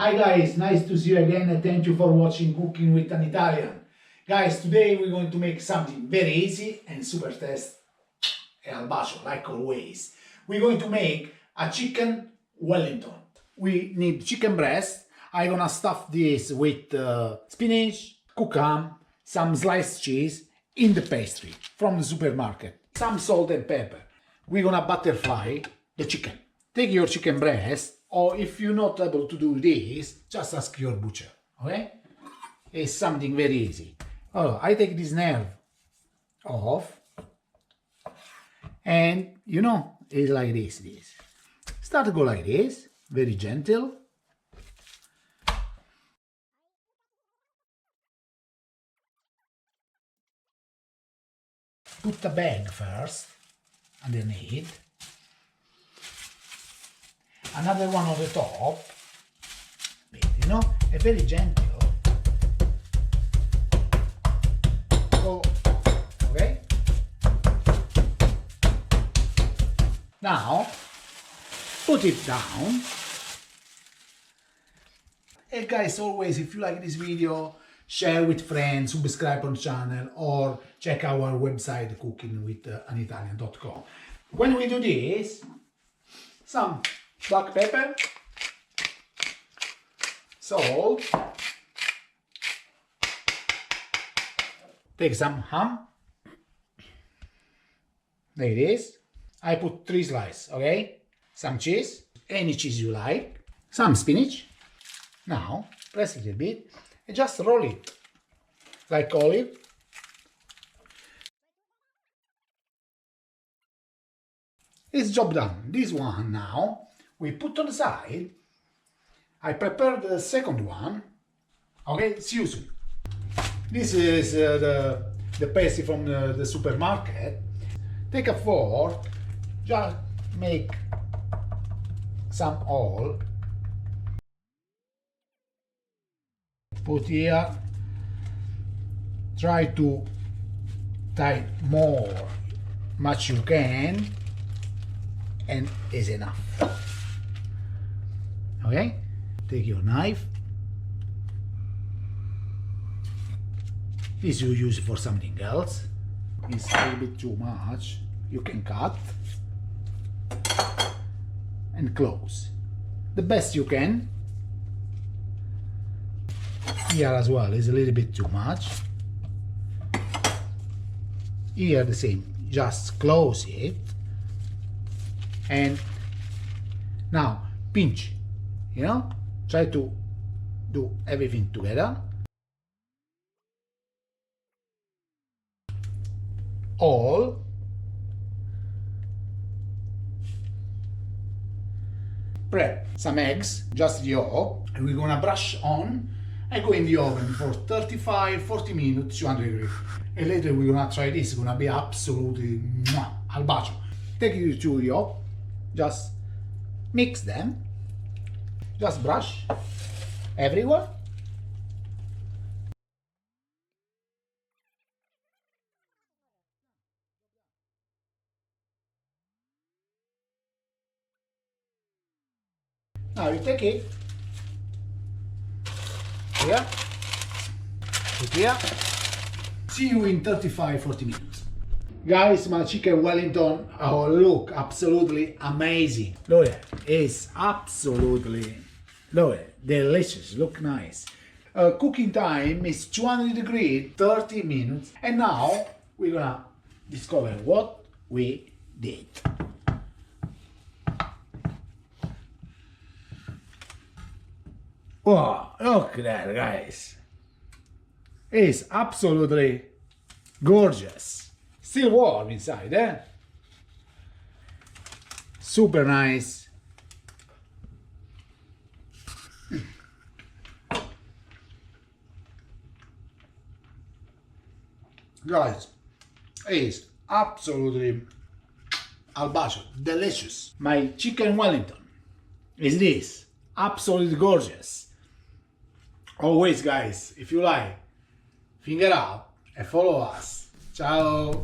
Hi guys, nice to see you again and thank you for watching Cooking with an Italian. Guys, today we're going to make something very easy and super tasty al bacio, like always. We're going to make a chicken Wellington. We need chicken breast. I'm gonna stuff this with spinach, cucumber, some sliced cheese in the pastry from the supermarket, some salt and pepper. We're gonna butterfly the chicken. Take your chicken breast, or if you're not able to do this, just ask your butcher, okay? It's something very easy. Oh, I take this nerve off, and you know, it's like this. Start to go like this, very gentle. Put the bag first, underneath. Another one on the top, you know, a very gentle. Go, okay? Now, put it down. And guys, always, if you like this video, share with friends, subscribe on channel, or check our website cookingwithanitalian.com. When we do this, some black pepper, salt, take some ham, there it is. I put 3 slices, okay? Some cheese, any cheese you like, some spinach. Now, press it a bit and just roll it like olive. It's job done. This one now we put on the side. I prepared the second one. Okay, see you soon. This is the pastry from the supermarket. Take a fork, just make some oil. Put here. Try to tie much you can, and is enough. Okay, take your knife. This you use for something else. It's a little bit too much. You can cut and close the best you can. Here as well is a little bit too much. Here the same, just close it. And now pinch, you know, try to do everything together. All. Prep some eggs, just the yolk, and we're gonna brush on and go in the oven for 35-40 minutes, 200 degrees. And later we're gonna try this. It's gonna be absolutely al bacio. Take your 2 yolk, just mix them, just brush everywhere. Now you take it here, put here. See you in 35-40 minutes. Guys, my chicken Wellington, oh look, absolutely amazing. Look at it, it's absolutely, look at it, delicious, look nice. Cooking time is 200 degrees, 30 minutes. And now we're gonna discover what we did. Oh, look at that, guys. It's absolutely gorgeous. Still warm inside, eh? Super nice. Guys, it's absolutely al bacio, delicious. My chicken Wellington is this, absolutely gorgeous. Always, guys, if you like, finger up and follow us. Ciao!